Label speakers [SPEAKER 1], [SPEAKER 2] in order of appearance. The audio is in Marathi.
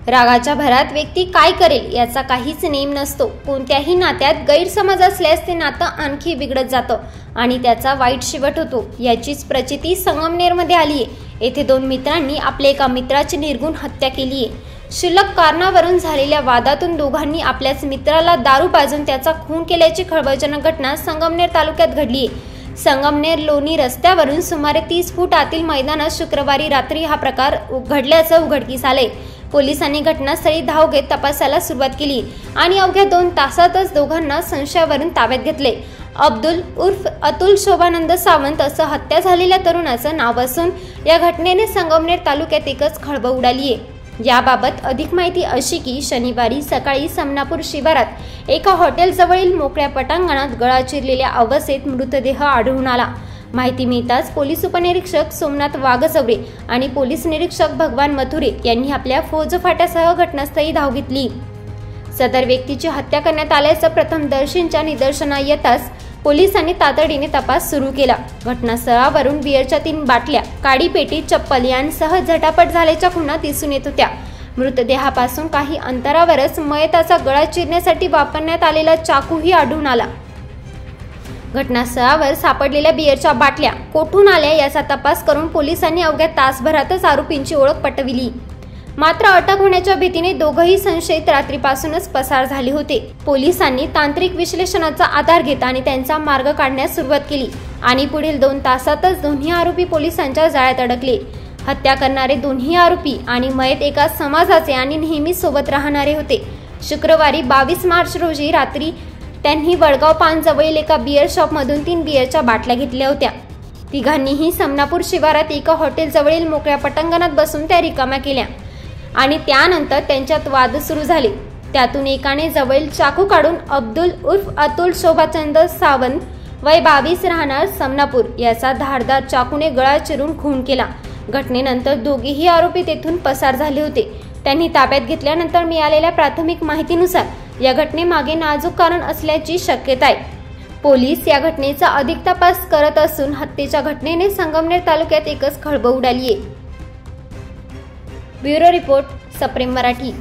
[SPEAKER 1] रागाच्या भरात व्यक्ती काय करेल याचा काहीच नेम नसतो। कोणत्याही नात्यात गैरसमज असल्यास ते नातं आणखी बिघडत जातं आणि त्याचा वाईट शेवट होतो। याचीच प्रचिती संगमनेरमध्ये आली आहे। येथे दोन मित्रांनी आपल्या एका मित्राची निर्घृण हत्या केली आहे। क्षुल्लक कारणावरून झालेल्या वादातून दोघांनी आपल्याच मित्राला दारू पाजून त्याचा खून केल्याची खळबळजनक घटना संगमनेर तालुक्यात घडली आहे। संगमनेर लोणी रस्त्यावरून सुमारे 30 फूट आतील मैदानात शुक्रवारी रात्री हा प्रकार घडल्याचं उघडकीस आले। पोलिसांनी घटनास्थळी धाव घेत तपासाला सुरुवात केली आणि अवघ्या 2 तासातच दोघांना संशयावरून ताब्यात घेतले। अब्दुल उर्फ अतुल शोभानंद सावंत असं हत्या झालेल्या तरुणाचं नाव असून या घटनेने संगमनेर तालुक्यात एकच खळबळ उडाली आहे। याबाबत अधिक माहिती अशी की शनिवारी सकाळी समनापूर शिवारात एका हॉटेलजवळील मोकळ्या पटांगणात गळा चिरलेल्या अवस्थेत मृतदेह आढळून आला। माहिती मिळताच पोलीस उपनिरीक्षक सोमनाथ वाघचौरे आणि पोलीस निरीक्षक भगवान मथुरे यांनी आपल्या फौज फाट्यासह घटनास्थळी धाव घेतली। सदर व्यक्तीची हत्या करण्यात आल्याचं प्रथमदर्शींच्या निदर्शनास येताच पोलिसांनी तातडीने तपास सुरू केला। घटनास्थळावरून बिअरच्या 3 बाटल्या, काडी पेटी, चप्पल यांसह झटापट झाल्याच्या खुणा दिसून येत होत्या। मृतदेहापासून काही अंतरावरच मयताचा गळा चिरण्यासाठी वापरण्यात आलेला चाकूही आढळून आला। घटनास्थळावर सापडलेल्या बिअरच्या बाटल्या कोठून आल्या याचा तपास करून पोलिसांनी अवघ्या तासभरातच आरोपींची ओळख पटविली। मात्र अटक होण्याच्या भीतीने दोघंही संशयित रात्रीपासूनच पसार झाले होते। पोलिसांनी तांत्रिक विश्लेषणाचा आधार घेत आणि त्यांचा मार्ग काढण्यास सुरुवात केली आणि पुढील 2 तासातच दोन्ही आरोपी पोलिसांच्या जाळ्यात अडकले। हत्या करणारे दोन्ही आरोपी आणि मयत एका समाजाचे आणि नेहमी सोबत राहणारे होते। शुक्रवारी 22 मार्च रोजी रात्री त्यांनी वडगाव पान जवळील एका बिअर शॉपमधून 3 बिअरच्या बाटल्या घेतल्या होत्या। तिघांनीही समनापूर शिवारात एका हॉटेल जवळील मोकळ्या पटांगणात बसून त्या रिकाम्या केल्या आणि त्यानंतर त्यांच्यात वाद सुरू झाले। त्यातून एकाने जवळील चाकू काढून अब्दुल उर्फ अतुल शोभाचंद सावंत वय 22 राहणार समनापूर याचा धारदार चाकूने गळा चिरून खून केला। घटनेनंतर दोघेही आरोपी तेथून पसार झाले होते। त्यांनी ताब्यात घेतल्यानंतर मिळालेल्या प्राथमिक माहितीनुसार या घटनेमागे नाजूक कारण असल्याची शक्यता आहे। पोलीस या घटनेचा अधिक तपास करत असून हत्येच्या घटनेने संगमनेर तालुक्यात एकच खळबळ उडाली आहे। ब्युरो रिपोर्ट, सप्रेम मराठी।